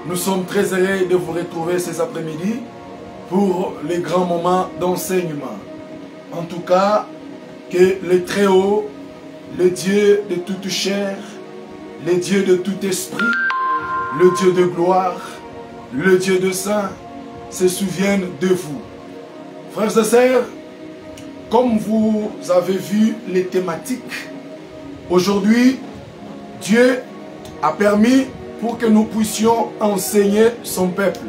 Nous sommes très heureux de vous retrouver ces après-midi pour les grands moments d'enseignement. En tout cas, que le Très-Haut, le Dieu de toute chair, le Dieu de tout esprit, le Dieu de gloire, le Dieu de saint, se souviennent de vous. Frères et sœurs, comme vous avez vu les thématiques, aujourd'hui, Dieu a permis pour que nous puissions enseigner son peuple.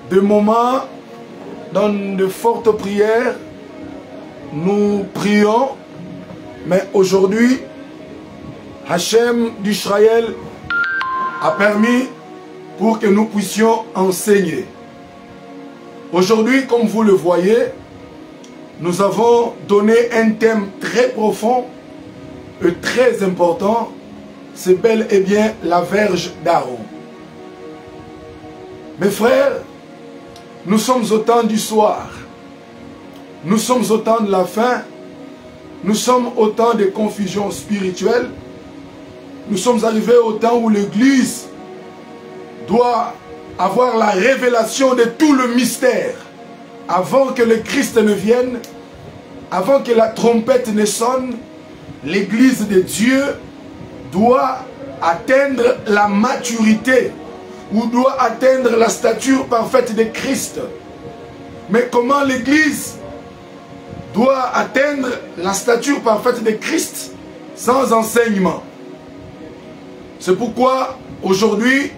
De moments, dans de fortes prières, nous prions, mais aujourd'hui, Hachem d'Israël a permis pour que nous puissions enseigner. Aujourd'hui, comme vous le voyez, nous avons donné un thème très profond et très important. C'est bel et bien la verge d'Aaron. Mes frères, nous sommes au temps du soir. Nous sommes au temps de la fin. Nous sommes au temps de confusion spirituelle. Nous sommes arrivés au temps où l'Église doit avoir la révélation de tout le mystère. Avant que le Christ ne vienne, avant que la trompette ne sonne, l'Église de Dieu doit atteindre la maturité ou doit atteindre la stature parfaite de Christ. Mais comment l'Église doit atteindre la stature parfaite de Christ sans enseignement? C'est pourquoi aujourd'hui,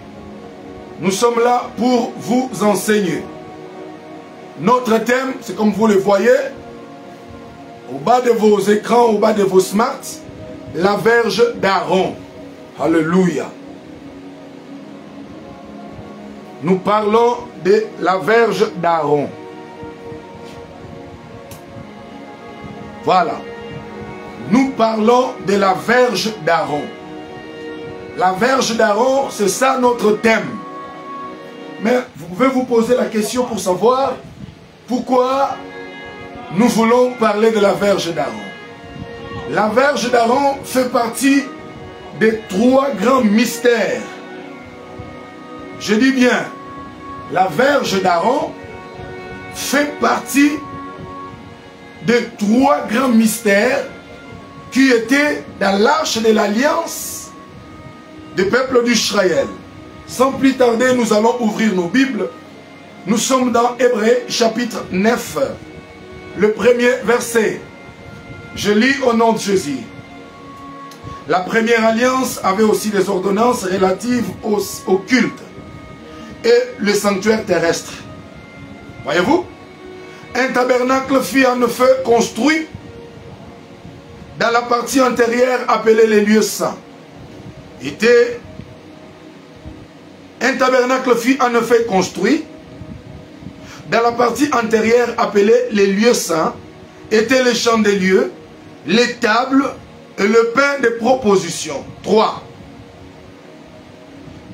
nous sommes là pour vous enseigner. Notre thème, c'est comme vous le voyez, au bas de vos écrans, au bas de vos smarts, la verge d'Aaron. Alléluia. Nous parlons de la verge d'Aaron. Voilà. Nous parlons de la verge d'Aaron. La verge d'Aaron, c'est ça notre thème. Mais vous pouvez vous poser la question pour savoir pourquoi nous voulons parler de la verge d'Aaron. La verge d'Aaron fait partie des 3 grands mystères. Je dis bien, la verge d'Aaron fait partie des 3 grands mystères qui étaient dans l'arche de l'alliance du peuple d'Israël. Sans plus tarder, nous allons ouvrir nos Bibles. Nous sommes dans Hébreux chapitre 9, le premier verset. Je lis au nom de Jésus. La première alliance avait aussi des ordonnances relatives au culte et le sanctuaire terrestre. Voyez-vous? Un tabernacle fut en effet construit dans la partie antérieure appelée les lieux saints. Un tabernacle fut en effet construit dans la partie antérieure appelée les lieux saints, étaient les champs des lieux, les tables et le pain de proposition. 3.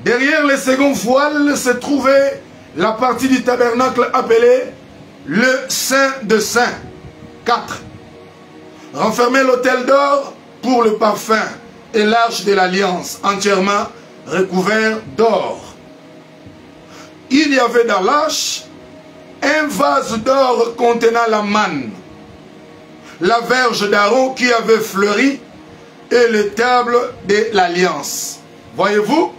Derrière les seconds voiles se trouvait la partie du tabernacle appelée le Saint de Saints. 4. Renfermait l'autel d'or pour le parfum et l'arche de l'alliance entièrement recouvert d'or. Il y avait dans l'arche un vase d'or contenant la manne, la verge d'Aaron qui avait fleuri et les tables de l'alliance. Voyez-vous?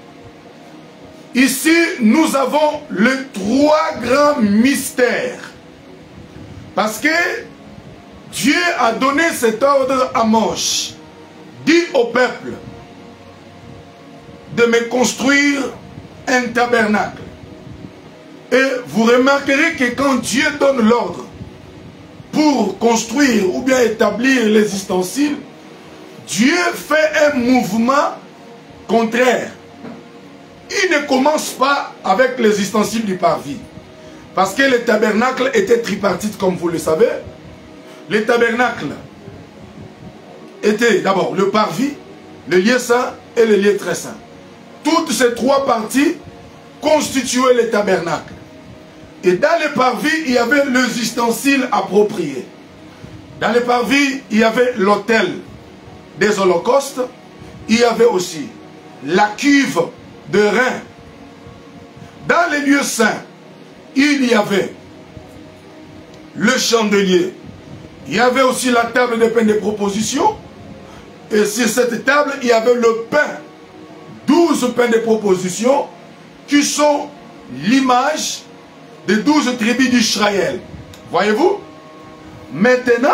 Ici, nous avons les 3 grands mystères. Parce que Dieu a donné cet ordre à Moïse. Dis au peuple de me construire un tabernacle. Et vous remarquerez que quand Dieu donne l'ordre pour construire ou bien établir les ustensiles, Dieu fait un mouvement contraire. Il ne commence pas avec les ustensiles du parvis. Parce que le tabernacle était tripartite, comme vous le savez. Le tabernacle était d'abord le parvis, le lieu saint et le lieu très saint. Toutes ces 3 parties constituaient le tabernacle. Et dans le parvis, il y avait les ustensiles appropriés. Dans le parvis, il y avait l'autel des holocaustes. Il y avait aussi la cuve de rein les lieux saints, il y avait le chandelier, il y avait aussi la table de pain de proposition, et sur cette table, il y avait le pain, 12 pains de proposition, qui sont l'image des 12 tribus d'Israël. Voyez-vous? Maintenant,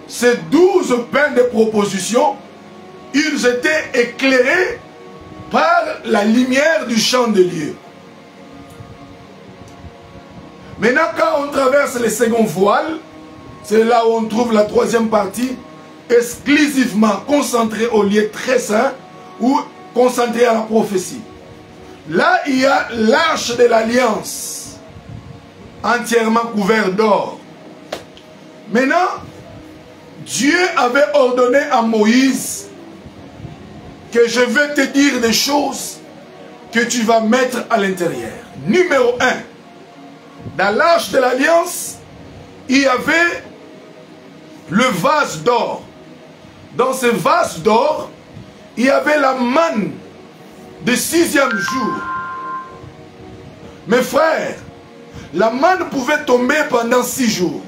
ces 12 pains de proposition, ils étaient éclairés par la lumière du chandelier. Maintenant, quand on traverse les seconds voiles, c'est là où on trouve la troisième partie, exclusivement concentrée au lieu très saint, ou concentrée à la prophétie. Là, il y a l'arche de l'alliance, entièrement couvert d'or. Maintenant, Dieu avait ordonné à Moïse que je vais te dire des choses que tu vas mettre à l'intérieur. Numéro 1, dans l'arche de l'alliance, il y avait le vase d'or. Dans ce vase d'or, il y avait la manne du 6e jour. Mes frères, la manne pouvait tomber pendant 6 jours.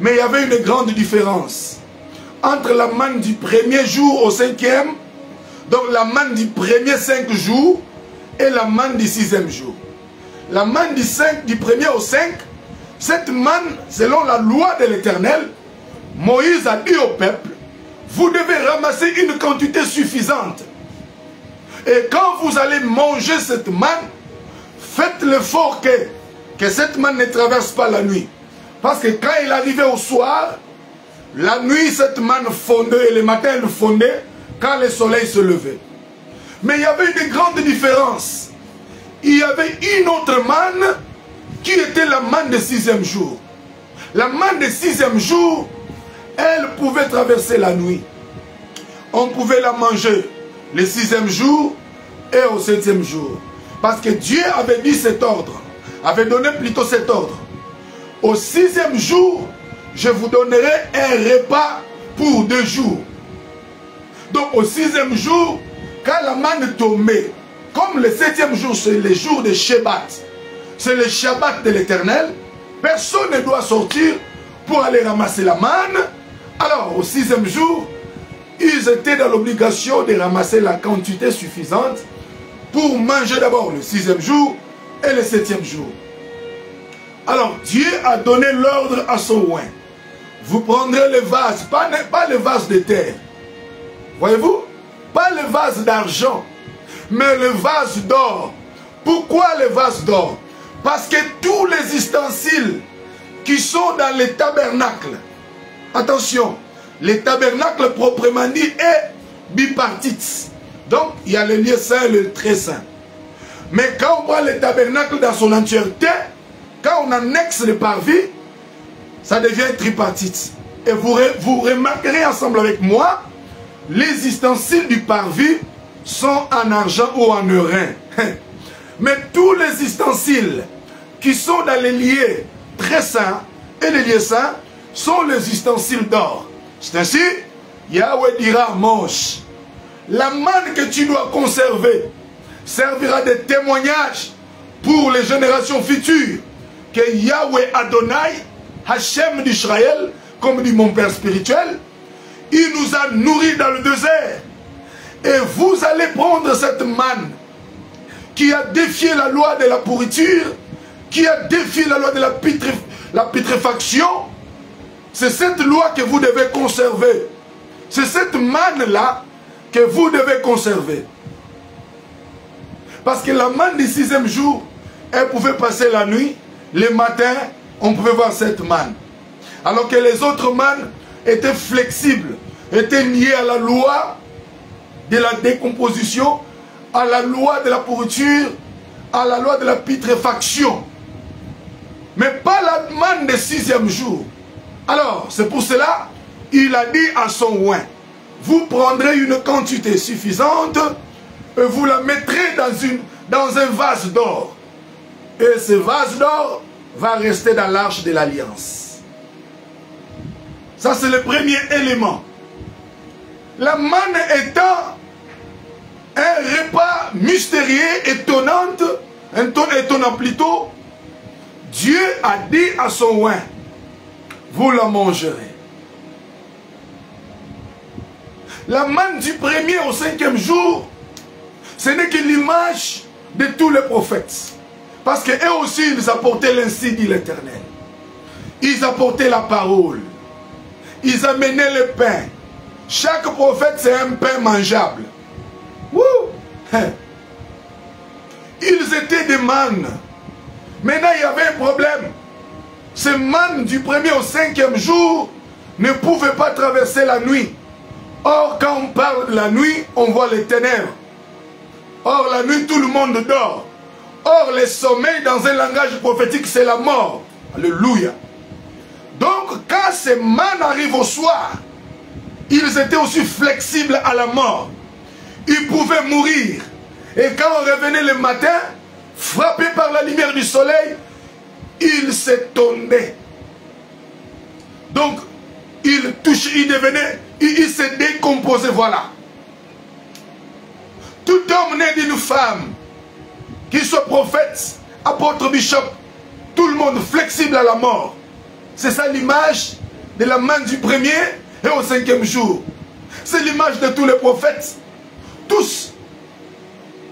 Mais il y avait une grande différence entre la manne du premier jour au 5e, donc la manne du premier 5 jours, et la manne du 6e jour. La manne du premier au 5, cette manne, selon la loi de l'Éternel, Moïse a dit au peuple, vous devez ramasser une quantité suffisante. Et quand vous allez manger cette manne, faites l'effort que cette manne ne traverse pas la nuit. Parce que quand il arrivait au soir, la nuit, cette manne fondait et le matin, elle fondait quand le soleil se levait. Mais il y avait une grande différence. Il y avait une autre manne qui était la manne du 6e jour. La manne du 6e jour, elle pouvait traverser la nuit. On pouvait la manger le 6e jour et au 7e jour. Parce que Dieu avait dit cet ordre, avait donné plutôt cet ordre. Au 6e jour, je vous donnerai un repas pour 2 jours. Donc au 6e jour, quand la manne tombait, comme le 7e jour, c'est le jour de Shabbat, c'est le Shabbat de l'Éternel, personne ne doit sortir pour aller ramasser la manne. Alors au 6e jour, ils étaient dans l'obligation de ramasser la quantité suffisante pour manger d'abord le 6e jour et le 7e jour. Alors Dieu a donné l'ordre à son oint. Vous prendrez le vase, pas le vase de terre. Voyez-vous? Pas le vase d'argent, mais le vase d'or. Pourquoi le vase d'or? Parce que tous les ustensiles qui sont dans les tabernacles, attention, le tabernacle proprement dit est bipartite. Donc il y a le lieu saint et le très saint. Mais quand on prend le tabernacle dans son entièreté, quand on annexe le parvis, ça devient tripartite. Et vous remarquerez ensemble avec moi, les ustensiles du parvis sont en argent ou en airain. Mais tous les ustensiles qui sont dans les lieux très saints et les lieux saints sont les ustensiles d'or. C'est ainsi, Yahweh dira à Moshe, la manne que tu dois conserver servira de témoignage pour les générations futures que Yahweh Adonai, Hachem d'Israël, comme dit mon père spirituel, il nous a nourris dans le désert. Et vous allez prendre cette manne qui a défié la loi de la pourriture, qui a défié la loi de la putréfaction. C'est cette loi que vous devez conserver. C'est cette manne-là que vous devez conserver. Parce que la manne du 6e jour, elle pouvait passer la nuit. Le matin, on pouvait voir cette manne. Alors que les autres mannes étaient flexibles, étaient liées à la loi de la décomposition, à la loi de la pourriture, à la loi de la putréfaction. Mais pas la manne du 6e jour. Alors, c'est pour cela, il a dit à son oint, vous prendrez une quantité suffisante et vous la mettrez dans un vase d'or. Et ce vase d'or va rester dans l'arche de l'alliance. Ça, c'est le premier élément. La manne étant un repas mystérieux, étonnant, étonnant plutôt, Dieu a dit à son oint, vous la mangerez. La manne du premier au 5e jour, ce n'est que l'image de tous les prophètes. Parce qu'eux aussi, ils apportaient l'ainsi dit l'Éternel. Ils apportaient la parole. Ils amenaient le pain. Chaque prophète, c'est un pain mangeable. Wouh! Ils étaient des mannes. Maintenant, il y avait un problème. Ces mannes du premier au 5e jour ne pouvaient pas traverser la nuit. Or, quand on parle de la nuit, on voit les ténèbres. Or, la nuit, tout le monde dort. Or, le sommeil, dans un langage prophétique, c'est la mort. Alléluia. Donc, quand ces mannes arrivent au soir, ils étaient aussi flexibles à la mort. Ils pouvaient mourir. Et quand on revenait le matin, frappé par la lumière du soleil, ils s'étonnaient. Donc, ils touchaient, ils devenaient, ils se décomposaient, voilà. Tout homme né d'une femme, qu'il soit prophète, apôtre, bishop, tout le monde flexible à la mort. C'est ça l'image de la manne du premier et au 5e jour. C'est l'image de tous les prophètes. Tous,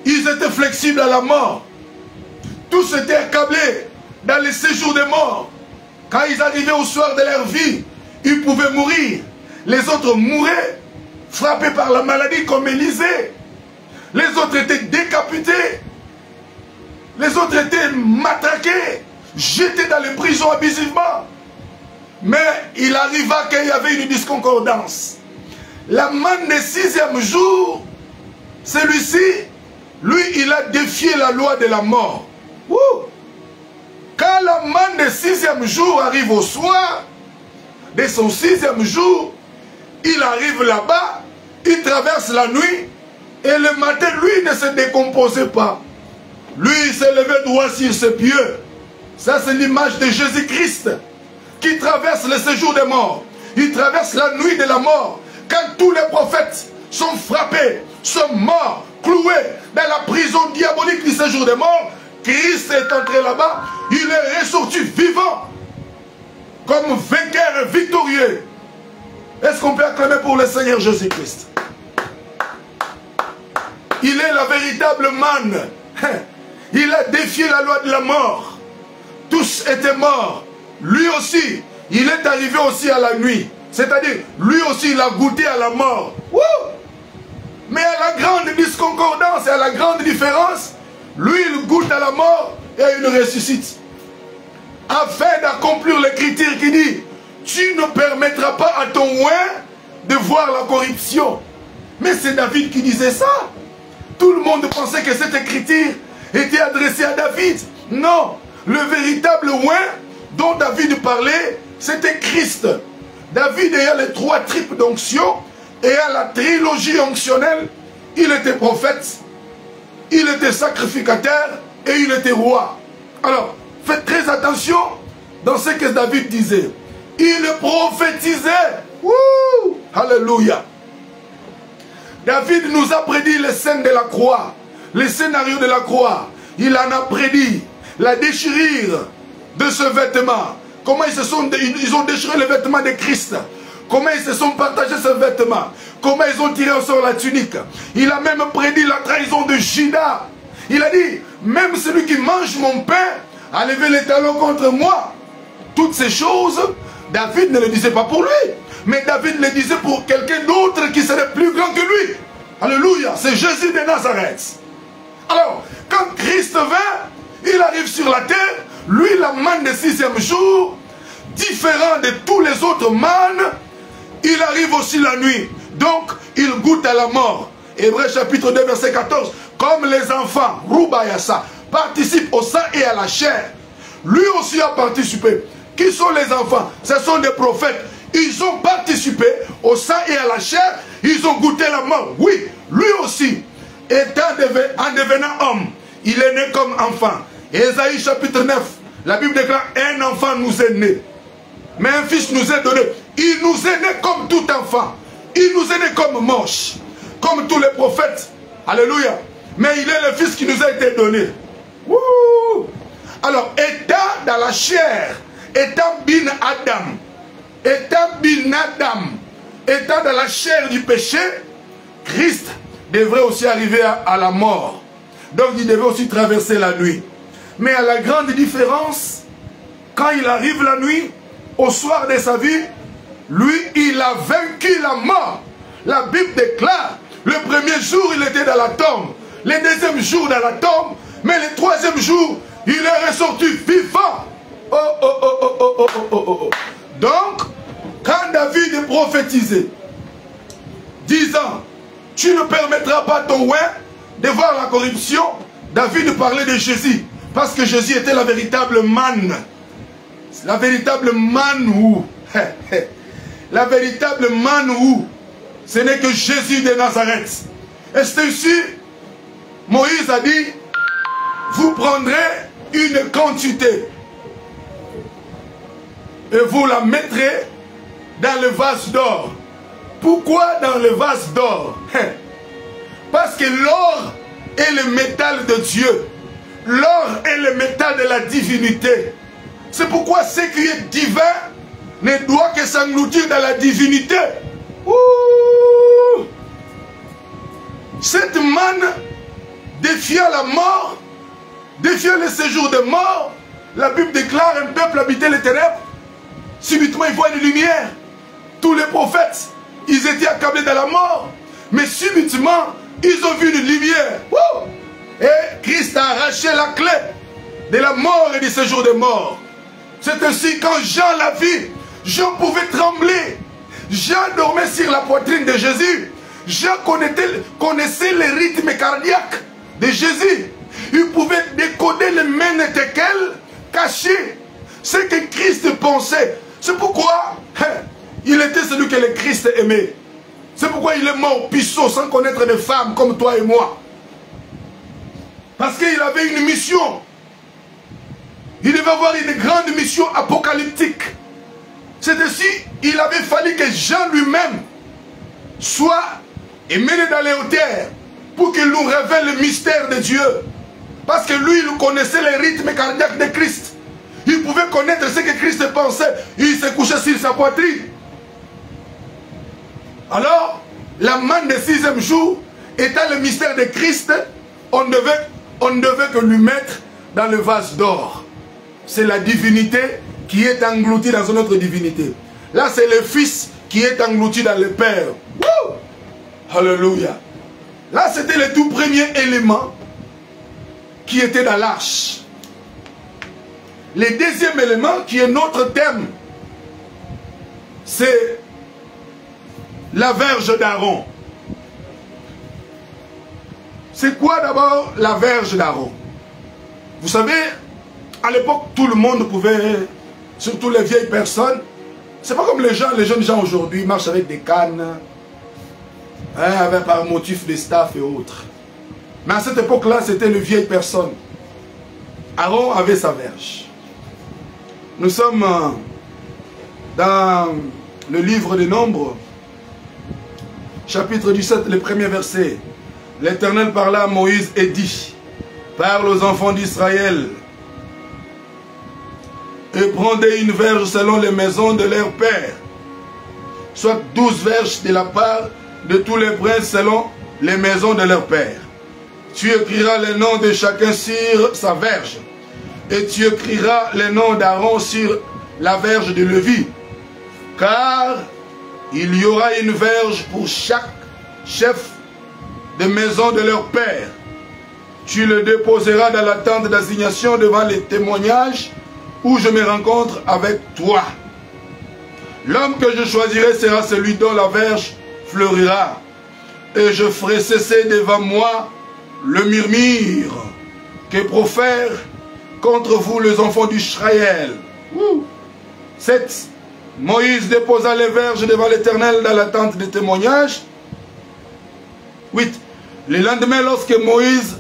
ils étaient flexibles à la mort. Tous étaient accablés dans les séjours des morts. Quand ils arrivaient au soir de leur vie, ils pouvaient mourir. Les autres mouraient, frappés par la maladie comme Élisée. Les autres étaient décapités. Les autres étaient matraqués, jetés dans les prisons abusivement. Mais il arriva qu'il y avait une discordance. La manne du 6e jour, celui-ci, lui, il a défié la loi de la mort. Ouh. Quand la manne du 6e jour arrive au soir, de son 6e jour, il arrive là-bas, il traverse la nuit, et le matin, lui, ne se décomposait pas. Lui, il s'est levé droit sur ses pieds. Ça, c'est l'image de Jésus-Christ qui traverse le séjour des morts. Il traverse la nuit de la mort. Quand tous les prophètes sont frappés, sont morts, cloués dans la prison diabolique du séjour des morts, Christ est entré là-bas. Il est ressorti vivant, comme vainqueur et victorieux. Est-ce qu'on peut acclamer pour le Seigneur Jésus-Christ? Il est la véritable manne. Il a défié la loi de la mort. Tous étaient morts. Lui aussi, il est arrivé aussi à la nuit. C'est-à-dire, lui aussi, il a goûté à la mort. Wouh! Mais à la grande discordance et à la grande différence, lui, il goûte à la mort et il ressuscite. Afin d'accomplir l'écriture qui dit, tu ne permettras pas à ton oint de voir la corruption. Mais c'est David qui disait ça. Tout le monde pensait que cette écriture était adressée à David. Non, le véritable oint dont David parlait, c'était Christ. David ayant les 3 types d'onction et à la trilogie onctionnelle, il était prophète, il était sacrificateur et il était roi. Alors, faites très attention dans ce que David disait. Il prophétisait. Wouh! Alléluia. David nous a prédit les scènes de la croix, les scénarios de la croix. Il en a prédit la déchirure de ce vêtement. Comment ils ont déchiré le vêtement de Christ. Comment ils se sont partagés ce vêtement. Comment ils ont tiré au sort la tunique. Il a même prédit la trahison de Judas. Il a dit, même celui qui mange mon pain a levé les talons contre moi. Toutes ces choses, David ne le disait pas pour lui. Mais David le disait pour quelqu'un d'autre qui serait plus grand que lui. Alléluia, c'est Jésus de Nazareth. Alors, quand Christ vint, il arrive sur la terre, lui la manne du 6e jour, différent de tous les autres mannes, il arrive aussi la nuit. Donc, il goûte à la mort. Hébreux chapitre 2, verset 14. Comme les enfants, Roubayasa, participent au sang et à la chair, lui aussi a participé. Qui sont les enfants? Ce sont des prophètes. Ils ont participé au sang et à la chair. Ils ont goûté la mort. Oui, lui aussi, en devenant homme, il est né comme enfant. Ésaïe chapitre 9, la Bible déclare, un enfant nous est né. Mais un fils nous est donné. Il nous est né comme tout enfant. Il nous est né comme moche. Comme tous les prophètes. Alléluia. Mais il est le fils qui nous a été donné. Wouh! Alors, étant dans la chair, étant bin Adam, étant dans la chair du péché, Christ devrait aussi arriver à la mort. Donc il devait aussi traverser la nuit. Mais à la grande différence, quand il arrive la nuit, au soir de sa vie, lui, il a vaincu la mort. La Bible déclare, le premier jour, il était dans la tombe. Le deuxième jour, dans la tombe. Mais le troisième jour, il est ressorti vivant. Oh, oh, oh, oh, oh, oh, oh, oh, oh. Donc, quand David est prophétisé, disant, tu ne permettras pas ton oin de voir la corruption, David parlait de Jésus. Parce que Jésus était la véritable manne. La véritable manne. La véritable manne. Ce n'est que Jésus de Nazareth. Et c'est ici, Moïse a dit, vous prendrez une quantité et vous la mettrez dans le vase d'or. Pourquoi dans le vase d'or? Parce que l'or est le métal de Dieu. L'or est le métal de la divinité. C'est pourquoi ce qui est divin ne doit que s'engloutir dans la divinité. Ouh! Cette manne défiant la mort, défiant le séjour de mort, la Bible déclare un peuple habitait les ténèbres. Subitement il voit une lumière. Tous les prophètes, ils étaient accablés dans la mort. Mais subitement, ils ont vu une lumière. Ouh! Et Christ a arraché la clé de la mort et du séjour de mort. C'est ainsi quand Jean l'a vu, Jean pouvait trembler. Jean dormait sur la poitrine de Jésus. Jean connaissait le rythme cardiaque de Jésus. Il pouvait décoder le ménétekel caché. Ce que Christ pensait. C'est pourquoi il était celui que le Christ aimait. C'est pourquoi il est mort pisseau sans connaître de femmes comme toi et moi. Parce qu'il avait une mission. Il devait avoir une grande mission apocalyptique. C'est ainsi, il avait fallu que Jean lui-même soit mené dans les hauteurs pour qu'il nous révèle le mystère de Dieu. Parce que lui, il connaissait les rythmes cardiaques de Christ. Il pouvait connaître ce que Christ pensait. Il se couchait sur sa poitrine. Alors, la manne du 6e jour, étant le mystère de Christ, on ne devait que lui mettre dans le vase d'or. C'est la divinité qui est engloutie dans une autre divinité. Là, c'est le Fils qui est englouti dans le Père. Woo! Alléluia. Là, c'était le tout premier élément qui était dans l'arche. Le deuxième élément, qui est notre thème, c'est la verge d'Aaron. C'est quoi d'abord la verge d'Aaron? Vous savez, à l'époque, tout le monde pouvait, surtout les vieilles personnes, c'est pas comme les jeunes gens aujourd'hui, marchent avec des cannes, avec par motif de staff et autres. Mais à cette époque-là, c'était les vieilles personnes. Aaron avait sa verge. Nous sommes dans le livre des Nombres, chapitre 17, le premier verset. L'Éternel parla à Moïse et dit, parle aux enfants d'Israël et prendez une verge selon les maisons de leur père, soit 12 verges de la part de tous les princes selon les maisons de leur père. Tu écriras les noms de chacun sur sa verge, et tu écriras les noms d'Aaron sur la verge de Lévi, car il y aura une verge pour chaque chef de maison de leur père. Tu le déposeras dans la tente d'assignation devant les témoignages où je me rencontre avec toi. L'homme que je choisirai sera celui dont la verge fleurira, et je ferai cesser devant moi le murmure que profèrent contre vous les enfants d'Israël. 7. Moïse déposa les verges devant l'Éternel dans la tente de témoignage. 8. Le lendemain, lorsque Moïse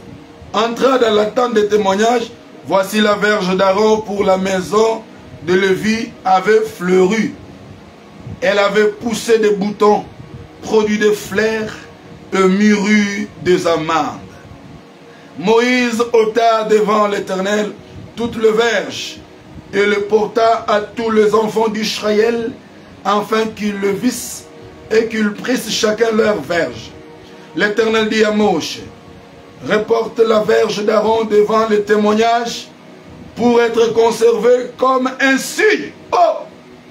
entra dans la tente de témoignage, voici la verge d'Aaron pour la maison de Lévi avait fleuri. Elle avait poussé des boutons, produit des fleurs et mûru des amandes. Moïse ôta devant l'Éternel toutes les verges et le porta à tous les enfants d'Israël, afin qu'ils le vissent et qu'ils prissent chacun leur verge. L'Éternel dit à Moïse, reporte la verge d'Aaron devant le témoignage pour être conservée comme un signe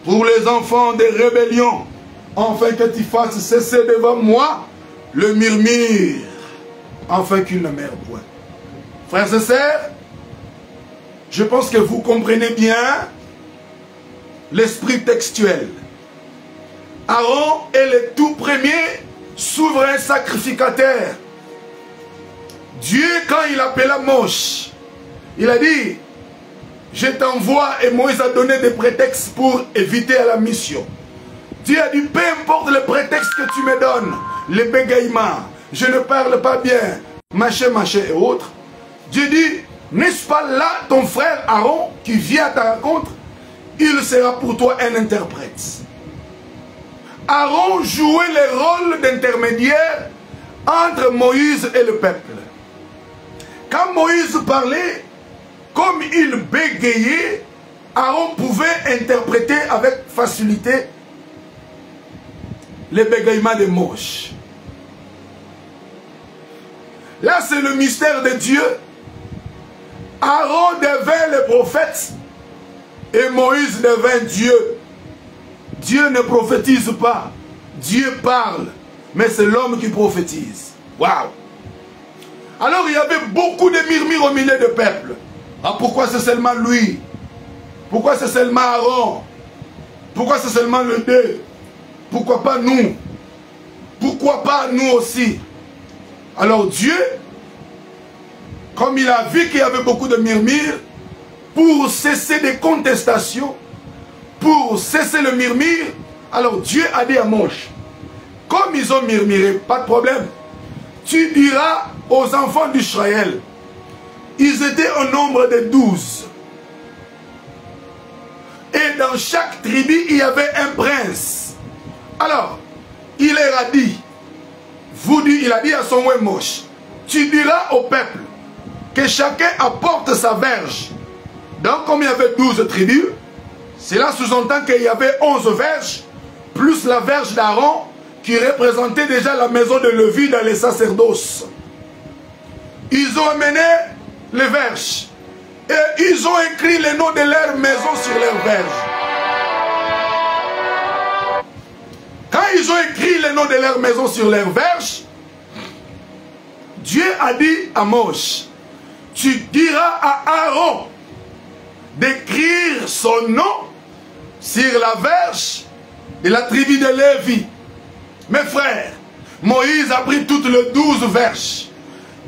pour les enfants des rébellions, afin que tu fasses cesser devant moi le murmure, afin qu'ils ne meurent point. Frères et sœurs, je pense que vous comprenez bien l'esprit textuel. Aaron est le tout premier souverain sacrificateur. Dieu, quand il appela Moïse, il a dit, je t'envoie, et Moïse a donné des prétextes pour éviter à la mission. Dieu a dit, peu importe le prétexte que tu me donnes, les bégaiements, je ne parle pas bien, machin, machin et autres. Dieu dit, n'est-ce pas là ton frère Aaron qui vient à ta rencontre, il sera pour toi un interprète. Aaron jouait le rôle d'intermédiaire entre Moïse et le peuple. Quand Moïse parlait, comme il bégayait, Aaron pouvait interpréter avec facilité les bégaiements de Moïse. Là, c'est le mystère de Dieu. Aaron devint le prophète et Moïse devint Dieu. Dieu ne prophétise pas, Dieu parle, mais c'est l'homme qui prophétise. Waouh! Alors il y avait beaucoup de murmures au milieu du peuple. Ah, pourquoi c'est seulement lui? Pourquoi c'est seulement Aaron? Pourquoi c'est seulement le deux? Pourquoi pas nous? Pourquoi pas nous aussi? Alors Dieu, comme il a vu qu'il y avait beaucoup de murmures, pour cesser des contestations, pour cesser le murmure, alors Dieu a dit à Moïse, comme ils ont murmuré, pas de problème, tu diras aux enfants d'Israël, ils étaient au nombre de 12. Et dans chaque tribu, il y avait un prince. Alors, il leur a dit, il a dit à son Moïse, tu diras au peuple que chacun apporte sa verge. Donc, comme il y avait 12 tribus, cela sous-entend qu'il y avait 11 verges, plus la verge d'Aaron, qui représentait déjà la maison de Lévi dans les sacerdoces. Ils ont amené les verges. Et ils ont écrit les noms de leur maison sur leurs verges. Quand ils ont écrit les noms de leur maison sur leurs verges, Dieu a dit à Moïse, tu diras à Aaron d'écrire son nom sur la verge de la tribu de Lévi. Mes frères, Moïse a pris toutes les 12 verges.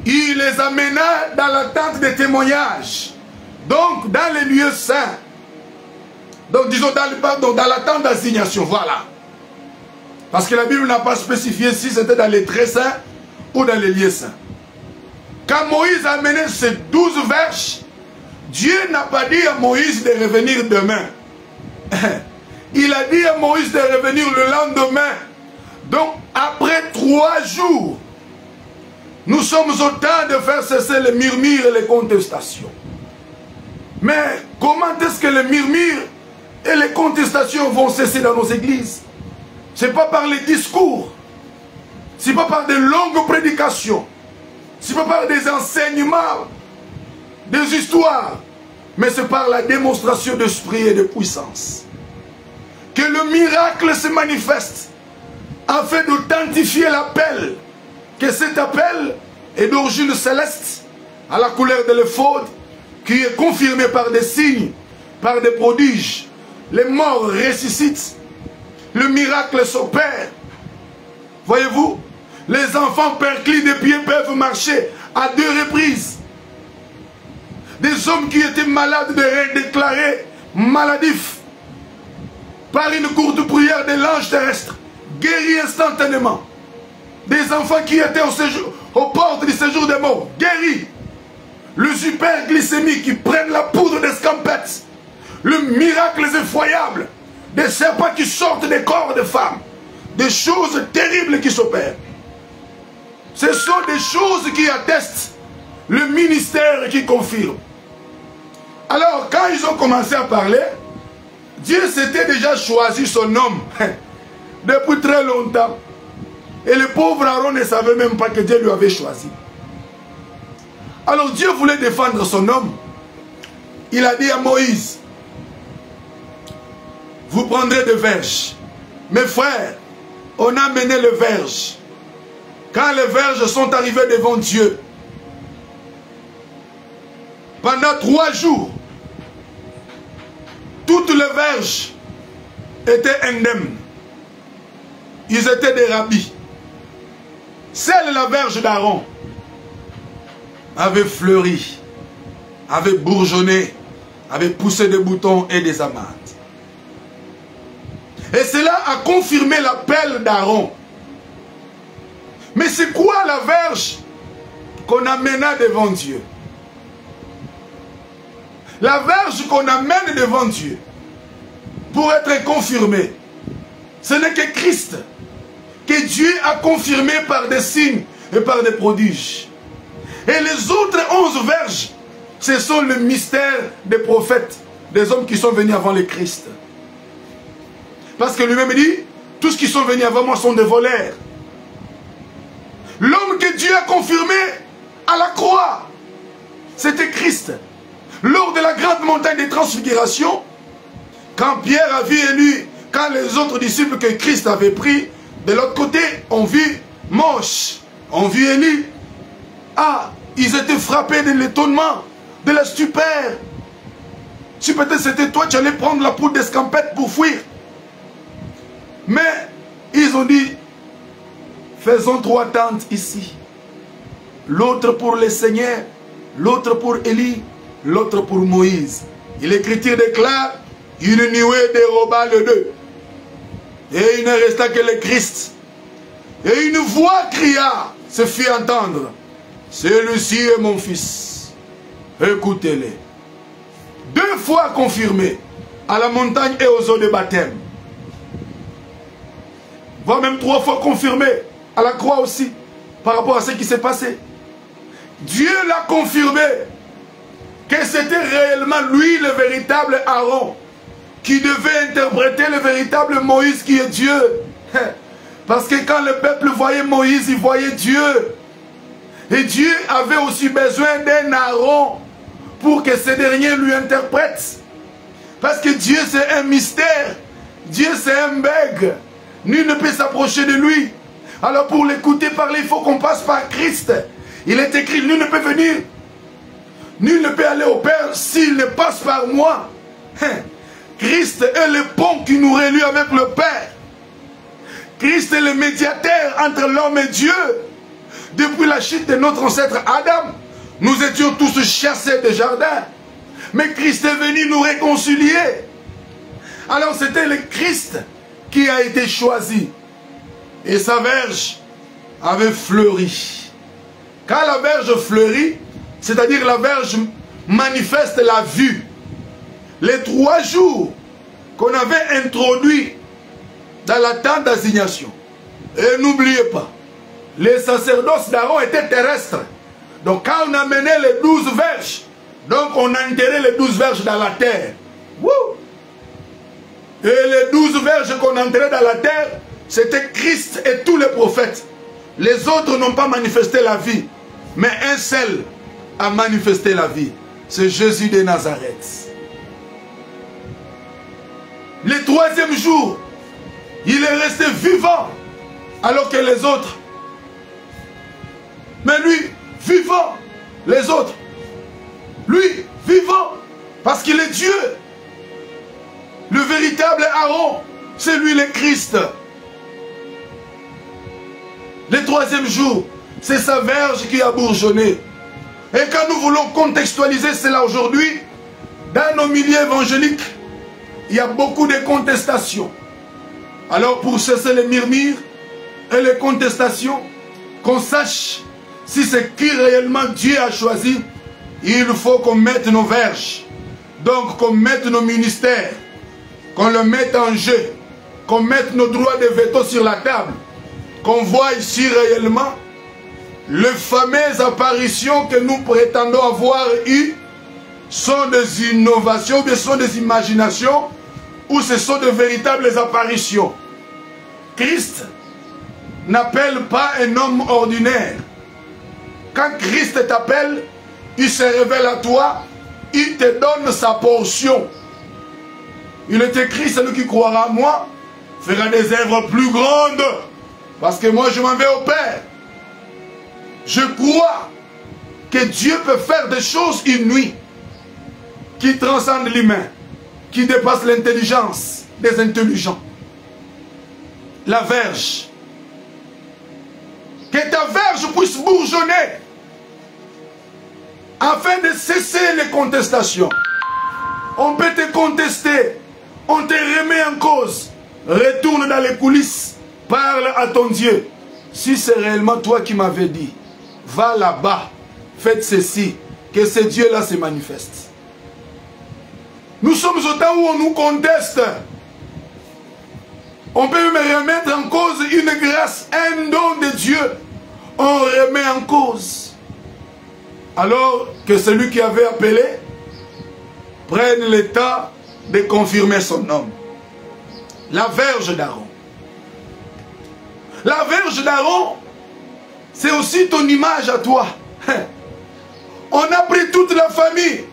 Il les amena dans la tente de témoignage. Donc, dans les lieux saints. Donc, disons, dans la tente d'assignation. Voilà. Parce que la Bible n'a pas spécifié si c'était dans les très saints ou dans les lieux saints. Quand Moïse a amené ces 12 verges, Dieu n'a pas dit à Moïse de revenir demain. Il a dit à Moïse de revenir le lendemain. Donc, après 3 jours, nous sommes au temps de faire cesser les murmures et les contestations. Mais comment est-ce que les murmures et les contestations vont cesser dans nos églises? Ce n'est pas par les discours, ce n'est pas par de longues prédications, ce n'est pas par des enseignements, des histoires, mais c'est par la démonstration d'esprit et de puissance. Que le miracle se manifeste afin d'authentifier l'appel, que cet appel est d'origine céleste, à la couleur de l'éphod, qui est confirmé par des signes, par des prodiges. Les morts ressuscitent, le miracle s'opère. Voyez-vous, les enfants perclés de pieds peuvent marcher à 2 reprises. Des hommes qui étaient malades de déclarés maladifs par une courte prière de l'ange terrestre, guéris instantanément. Des enfants qui étaient aux portes du séjour des morts, guéris. Le superglycémie qui prennent la poudre d'escampette. Le miracle effroyable. Des serpents qui sortent des corps de femmes. Des choses terribles qui s'opèrent. Ce sont des choses qui attestent le ministère qui confirme. Alors, quand ils ont commencé à parler, Dieu s'était déjà choisi son homme depuis très longtemps. Et le pauvre Aaron ne savait même pas que Dieu lui avait choisi. Alors Dieu voulait défendre son homme. Il a dit à Moïse, vous prendrez des verges. Mes frères, on a mené les verges. Quand les verges sont arrivées devant Dieu, pendant 3 jours, toutes les verges étaient indemnes. Ils étaient des rabbis. Seule la verge d'Aaron avait fleuri, avait bourgeonné, avait poussé des boutons et des amandes. Et cela a confirmé l'appel d'Aaron. Mais c'est quoi la verge qu'on amena devant Dieu? La verge qu'on amène devant Dieu pour être confirmée, ce n'est que Christ que Dieu a confirmé par des signes et par des prodiges. Et les autres 11 verges, ce sont le mystère des prophètes, des hommes qui sont venus avant le Christ. Parce que lui-même dit, tous ceux qui sont venus avant moi sont des voleurs. L'homme que Dieu a confirmé à la croix, c'était Christ. Lors de la grande montagne des transfigurations, quand Pierre a vu Élie, quand les autres disciples que Christ avait pris, de l'autre côté, on vit Moche, on vit Élie. Ah, ils étaient frappés de l'étonnement, de la stupeur. Si peut-être c'était toi, tu allais prendre la poudre d'escampette pour fuir. Mais ils ont dit, faisons 3 tentes ici. L'autre pour le Seigneur, l'autre pour Élie, l'autre pour Moïse. Et l'Écriture déclare, une nuée déroba les 2. Et il ne resta que le Christ. Et une voix cria, se fit entendre. Celui-ci est mon fils. Écoutez-le. 2 fois confirmé à la montagne et aux eaux de baptême. Voire même 3 fois confirmé à la croix aussi, par rapport à ce qui s'est passé. Dieu l'a confirmé que c'était réellement lui le véritable Aaron qui devait interpréter le véritable Moïse qui est Dieu. Parce que quand le peuple voyait Moïse, il voyait Dieu. Et Dieu avait aussi besoin d'un Aaron pour que ce dernier lui interprète. Parce que Dieu c'est un mystère. Dieu c'est un bègue. Nul ne peut s'approcher de lui. Alors pour l'écouter parler, il faut qu'on passe par Christ. Il est écrit, nul ne peut venir. Nul ne peut aller au Père s'il ne passe par moi. Christ est le pont qui nous relie avec le Père. Christ est le médiateur entre l'homme et Dieu. Depuis la chute de notre ancêtre Adam, nous étions tous chassés des jardins. Mais Christ est venu nous réconcilier. Alors c'était le Christ qui a été choisi. Et sa verge avait fleuri. Quand la verge fleurit, c'est-à-dire la verge manifeste la vue. Les 3 jours qu'on avait introduits dans la tente d'assignation. Et n'oubliez pas, les sacerdoces d'Aaron étaient terrestres. Donc quand on a mené les 12 verges, donc on a enterré les 12 verges dans la terre. Wouh! Et les 12 verges qu'on a enterrées dans la terre, c'était Christ et tous les prophètes. Les autres n'ont pas manifesté la vie, mais un seul a manifesté la vie. C'est Jésus de Nazareth. Le 3e jour, il est resté vivant, alors que les autres. Mais lui, vivant, les autres. Lui, vivant, parce qu'il est Dieu. Le véritable Aaron, c'est lui le Christ. Le 3e jour, c'est sa verge qui a bourgeonné. Et quand nous voulons contextualiser cela aujourd'hui, dans nos milieux évangéliques, il y a beaucoup de contestations. Alors pour cesser les murmures et les contestations, qu'on sache si c'est qui réellement Dieu a choisi, il faut qu'on mette nos verges. Donc qu'on mette nos ministères, qu'on le mette en jeu, qu'on mette nos droits de veto sur la table, qu'on voit ici réellement les fameuses apparitions que nous prétendons avoir eues sont des innovations, ou bien sont des imaginations, ou ce sont de véritables apparitions. Christ n'appelle pas un homme ordinaire. Quand Christ t'appelle, il se révèle à toi, il te donne sa portion. Il est écrit, celui qui croira à moi fera des œuvres plus grandes, parce que moi je m'en vais au Père. Je crois que Dieu peut faire des choses inouïes, qui transcendent l'humain, qui dépassent l'intelligence des intelligents. La verge. Que ta verge puisse bourgeonner, afin de cesser les contestations. On peut te contester, on te remet en cause. Retourne dans les coulisses, parle à ton Dieu. Si c'est réellement toi qui m'avais dit, va là-bas, faites ceci, que ce Dieu-là se manifeste. Nous sommes au temps où on nous conteste. On peut me remettre en cause une grâce, un don de Dieu. On remet en cause. Alors que celui qui avait appelé prenne le temps de confirmer son nom. La verge d'Aaron. La verge d'Aaron, c'est aussi ton image à toi. On a pris toute la famille.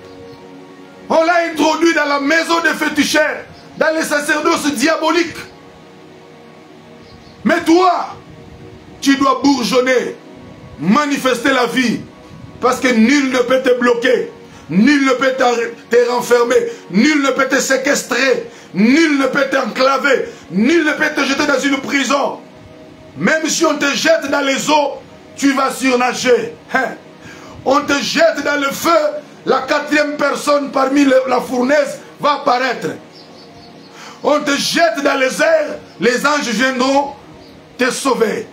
On l'a introduit dans la maison des féticheurs, dans les sacerdoces diaboliques. Mais toi, tu dois bourgeonner, manifester la vie. Parce que nul ne peut te bloquer, nul ne peut te renfermer, nul ne peut te séquestrer, nul ne peut t'enclaver, nul ne peut te jeter dans une prison. Même si on te jette dans les eaux, tu vas surnager. On te jette dans le feu, la quatrième personne parmi la fournaise va apparaître. On te jette dans les airs, les anges viendront te sauver.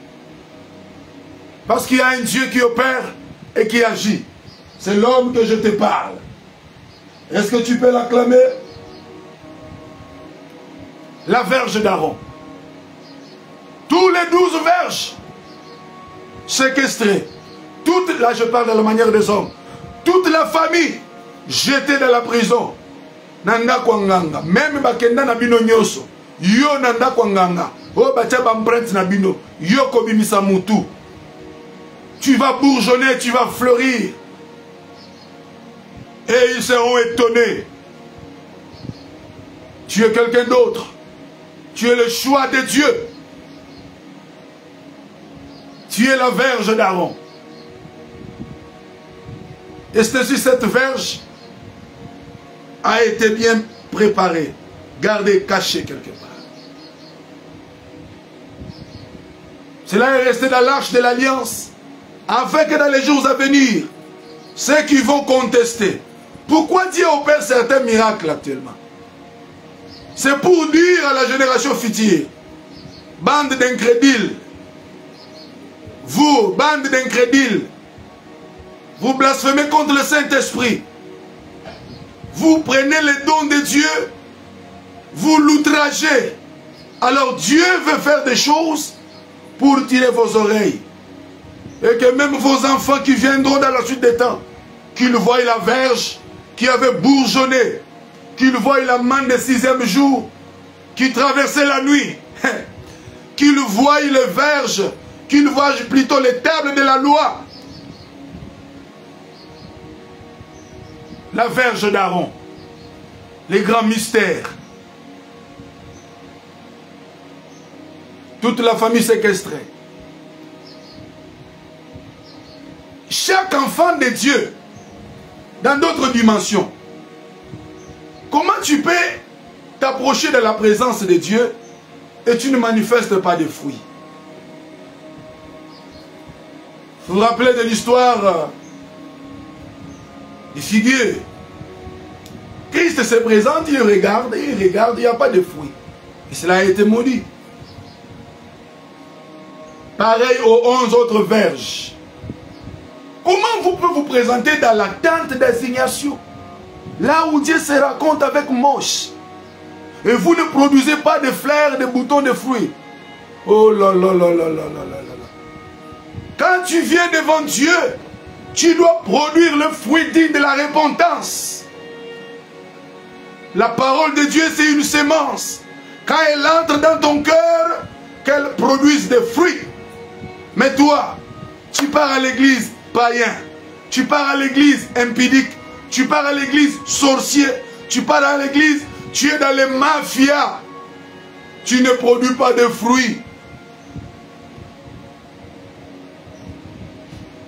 Parce qu'il y a un Dieu qui opère et qui agit. C'est l'homme que je te parle. Est-ce que tu peux l'acclamer? La verge d'Aaron. Tous les 12 verges séquestrées. Là je parle de la manière des hommes. Toute la famille jetée dans la prison. Nanda kwanganga. Même bakenda na bino nyoso. Yo nanda kwanganga. O bacha bamprente na bino. Yo kobimisa mutu. Tu vas bourgeonner, tu vas fleurir. Et ils seront étonnés. Tu es quelqu'un d'autre. Tu es le choix de Dieu. Tu es la verge d'Aaron. Et cette verge a été bien préparée, gardée, cachée quelque part. Cela est resté dans l'arche de l'alliance, afin que dans les jours à venir, ceux qui vont contester, pourquoi Dieu opère certains miracles actuellement? C'est pour dire à la génération future, bande d'incrédules, vous, bande d'incrédules, vous blasphémez contre le Saint-Esprit, vous prenez les dons de Dieu, vous l'outragez. Alors Dieu veut faire des choses pour tirer vos oreilles. Et que même vos enfants qui viendront dans la suite des temps, qu'ils voient la verge qui avait bourgeonné, qu'ils voient la manne des 6e jour qui traversait la nuit, qu'ils voient les verges, qu'ils voient plutôt les tables de la loi. La verge d'Aaron, les grands mystères. Toute la famille séquestrée. Chaque enfant de Dieu, dans d'autres dimensions, comment tu peux t'approcher de la présence de Dieu et tu ne manifestes pas de fruits? Vous vous rappelez de l'histoire des figuiers. Christ se présente, il regarde, il n'y a pas de fruits. Et cela a été maudit. Pareil aux 11 autres verges. Comment vous pouvez vous présenter dans la tente d'assignation, là où Dieu se raconte avec Moïse, et vous ne produisez pas de fleurs, de boutons, de fruits? Oh là là là là là là là là. Quand tu viens devant Dieu, tu dois produire le fruit digne de la repentance. La parole de Dieu, c'est une sémence. Quand elle entre dans ton cœur, qu'elle produise des fruits. Mais toi, tu pars à l'église païen. Tu pars à l'église impudique. Tu pars à l'église sorcier. Tu pars à l'église, tu es dans les mafias. Tu ne produis pas de fruits.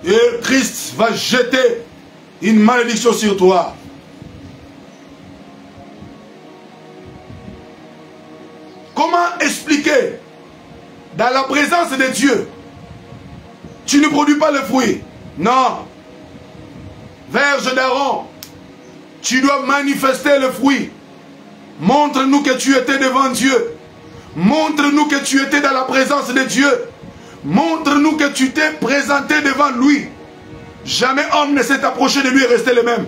Et Christ va jeter une malédiction sur toi. Comment expliquer dans la présence de Dieu, tu ne produis pas le fruit? Non. Vierge d'Aaron, tu dois manifester le fruit. Montre-nous que tu étais devant Dieu. Montre-nous que tu étais dans la présence de Dieu. Montre-nous que tu t'es présenté devant lui. Jamais homme ne s'est approché de lui et resté le même.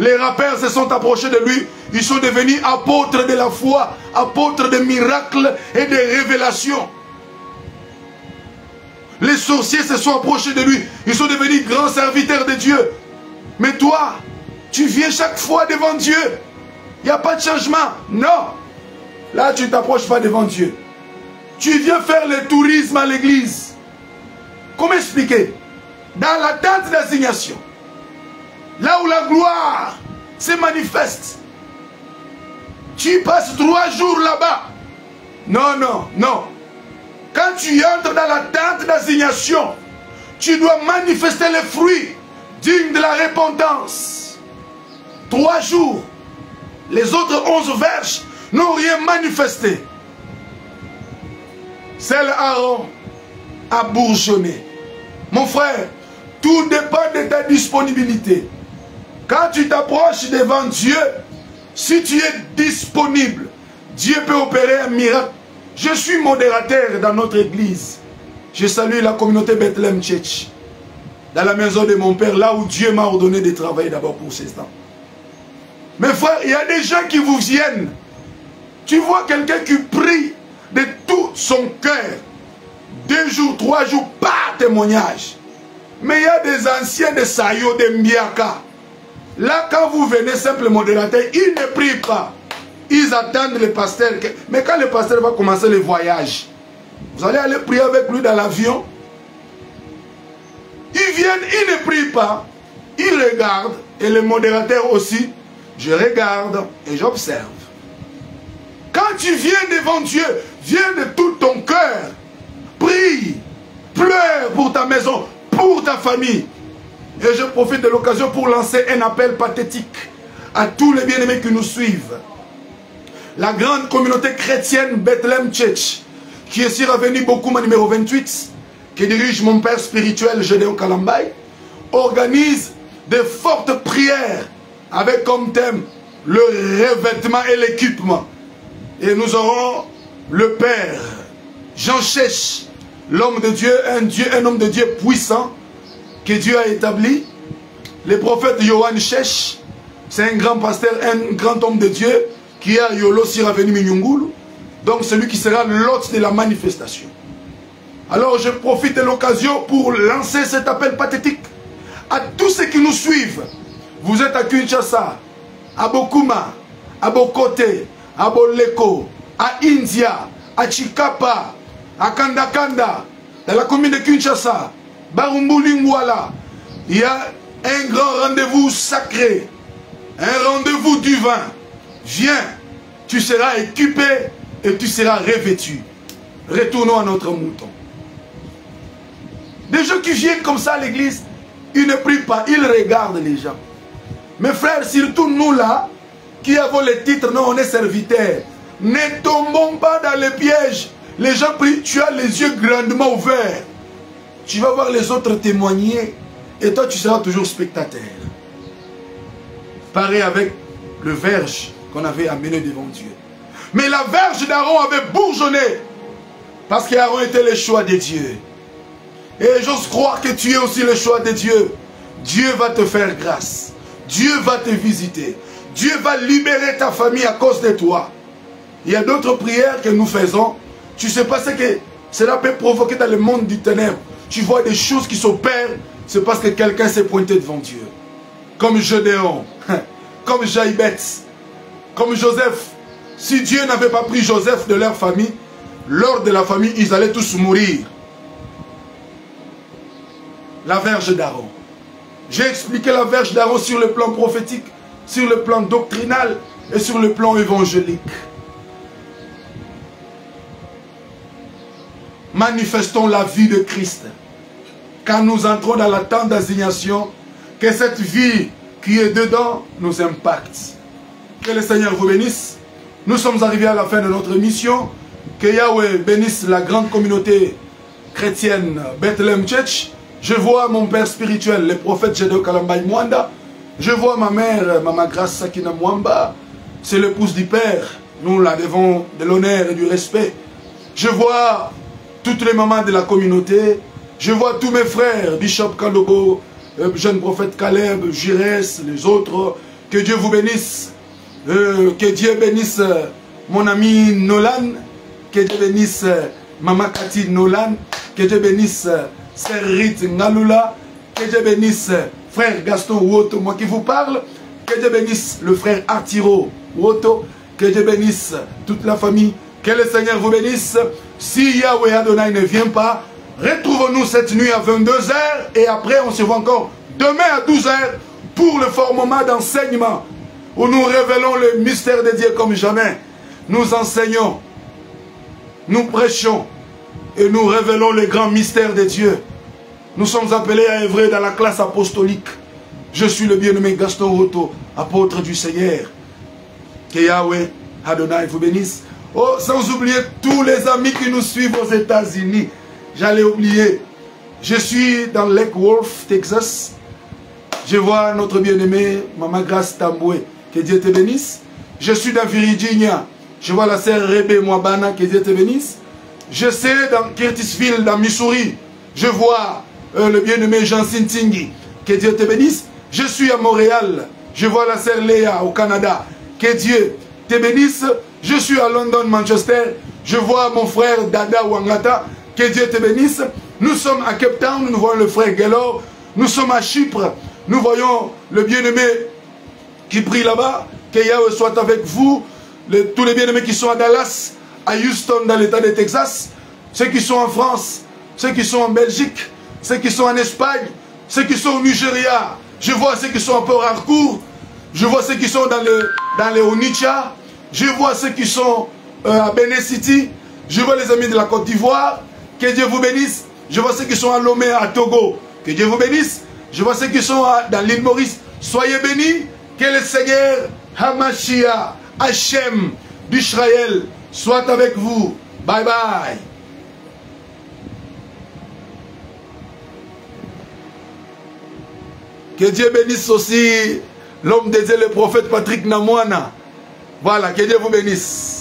Les rappeurs se sont approchés de lui. Ils sont devenus apôtres de la foi, apôtres de miracles et de révélations. Les sorciers se sont approchés de lui. Ils sont devenus grands serviteurs de Dieu. Mais toi, tu viens chaque fois devant Dieu. Il n'y a pas de changement. Non. Là, tu ne t'approches pas devant Dieu. Tu viens faire le tourisme à l'église. Comment expliquer? Dans la tente d'assignation, là où la gloire se manifeste, tu passes 3 jours là-bas. Non, non, non. Quand tu entres dans la tente d'assignation, tu dois manifester les fruits dignes de la repentance. 3 jours. Les autres 11 verges n'ont rien manifesté. Seul Aaron a bourgeonné. Mon frère, tout dépend de ta disponibilité. Quand tu t'approches devant Dieu, si tu es disponible, Dieu peut opérer un miracle. Je suis modérateur dans notre église. Je salue la communauté Bethlehem Church. Dans la maison de mon père, là où Dieu m'a ordonné de travailler d'abord pour ces temps. Mes frères, il y a des gens qui vous viennent. Tu vois quelqu'un qui prie de tout son cœur. 2 jours, 3 jours, pas témoignage. Mais il y a des anciens de Sayo, de Mbiaka. Là, quand vous venez, simple modérateur, ils ne prient pas. Ils attendent le pasteur. Mais quand le pasteur va commencer le voyage, vous allez aller prier avec lui dans l'avion. Ils viennent, ils ne prient pas. Ils regardent. Et le modérateur aussi. Je regarde et j'observe. Quand tu viens devant Dieu, viens de tout ton cœur. Prie. Pleure pour ta maison, pour ta famille. Et je profite de l'occasion pour lancer un appel pathétique à tous les bien-aimés qui nous suivent. La grande communauté chrétienne Bethlehem Church, qui est sur avenue Bokuma numéro 28, qui dirige mon père spirituel Gédéon Kalambay, organise de fortes prières avec comme thème le revêtement et l'équipement. Et nous aurons le Père Jean Chèche, l'homme de Dieu, un homme de Dieu puissant que Dieu a établi. Le prophète Yohan Chèche, c'est un grand pasteur, un grand homme de Dieu qui est à Yolo sur avenue Minyungulu. Donc celui qui sera l'hôte de la manifestation. Alors je profite de l'occasion pour lancer cet appel pathétique à tous ceux qui nous suivent. Vous êtes à Kinshasa, à Bokuma, à Bokote, à Boleko, à India, à Chikapa, à Kandakanda, dans la commune de Kinshasa, Barumbulingwala. Il y a un grand rendez-vous sacré, un rendez-vous divin. Viens, tu seras équipé et tu seras revêtu. Retournons à notre mouton. Des gens qui viennent comme ça à l'église, ils ne prient pas, ils regardent les gens. Mes frères, surtout nous là, qui avons les titres, non, on est serviteurs. Ne tombons pas dans les pièges. Les gens prient, tu as les yeux grandement ouverts. Tu vas voir les autres témoigner et toi tu seras toujours spectateur. Pareil avec le verge qu'on avait amené devant Dieu. Mais la verge d'Aaron avait bourgeonné parce qu'Aaron était le choix de Dieu. Et j'ose croire que tu es aussi le choix de Dieu. Dieu va te faire grâce. Dieu va te visiter. Dieu va libérer ta famille à cause de toi. Il y a d'autres prières que nous faisons. Tu ne sais pas ce que cela peut provoquer dans le monde du ténèbre. Tu vois des choses qui s'opèrent. C'est parce que quelqu'un s'est pointé devant Dieu. Comme Gédéon. Comme Jaïbet. Comme Joseph. Si Dieu n'avait pas pris Joseph de leur famille, lors de la famille, ils allaient tous mourir. La verge d'Aaron. J'ai expliqué la verge d'Aaron sur le plan prophétique, sur le plan doctrinal et sur le plan évangélique. Manifestons la vie de Christ. Quand nous entrons dans la tente d'assignation, que cette vie qui est dedans nous impacte. Que le Seigneur vous bénisse. Nous sommes arrivés à la fin de notre mission. Que Yahweh bénisse la grande communauté chrétienne Bethlehem Church. Je vois mon père spirituel, le prophète Gédéon Kalambay Mwanda. Je vois ma mère, Maman Grace Sakina Mwamba. C'est l'épouse du père. Nous la devons de l'honneur et du respect. Je vois toutes les mamans de la communauté. Je vois tous mes frères, Bishop Kalobo, jeune prophète Caleb, Jires, les autres. Que Dieu vous bénisse. Que Dieu bénisse mon ami Nolan. Que Dieu bénisse Maman Cathy Nolan. Que Dieu bénisse Sœur Rite Ngalula. Que Dieu bénisse frère Gaston Woto, moi qui vous parle. Que Dieu bénisse le frère Artiro Woto. Que Dieu bénisse toute la famille. Que le Seigneur vous bénisse. Si Yahweh Adonai ne vient pas, retrouvons-nous cette nuit à 22h et après on se voit encore demain à 12h pour le format d'enseignement où nous révélons le mystère de Dieu comme jamais. Nous enseignons, nous prêchons et nous révélons les grands mystères de Dieu. Nous sommes appelés à œuvrer dans la classe apostolique. Je suis le bien-aimé Gaston Woto, apôtre du Seigneur. Que Yahweh Adonai vous bénisse. Oh, sans oublier tous les amis qui nous suivent aux États-Unis. J'allais oublier. Je suis dans Lake Worth, Texas. Je vois notre bien-aimé Maman Grace Tamboué. Que Dieu te bénisse. Je suis dans Virginia. Je vois la sœur Rebe Mwabana. Que Dieu te bénisse. Je sais dans Curtisville, dans Missouri. Je vois le bien-aimé Jean Sintingi. Que Dieu te bénisse. Je suis à Montréal. Je vois la sœur Léa au Canada. Que Dieu te bénisse. Je suis à London, Manchester. Je vois mon frère Dada Wangata. Que Dieu te bénisse. Nous sommes à Cape Town. Nous voyons le frère Gelor. Nous sommes à Chypre. Nous voyons le bien-aimé qui prie là-bas. Que Yahweh soit avec vous. Tous les bien-aimés qui sont à Dallas, à Houston, dans l'état de Texas. Ceux qui sont en France. Ceux qui sont en Belgique. Ceux qui sont en Espagne. Ceux qui sont au Nigeria. Je vois ceux qui sont à Port Harcourt. Je vois ceux qui sont dans les Onitsha. Je vois ceux qui sont à Benin City. Je vois les amis de la Côte d'Ivoire. Que Dieu vous bénisse. Je vois ceux qui sont à Lomé, à Togo. Que Dieu vous bénisse. Je vois ceux qui sont dans l'île Maurice. Soyez bénis. Que le Seigneur Hamashia, Hachem d'Israël soit avec vous. Bye bye. Que Dieu bénisse aussi l'homme de Dieu, le prophète Patrick Namwana. Voilà, que Dieu vous bénisse.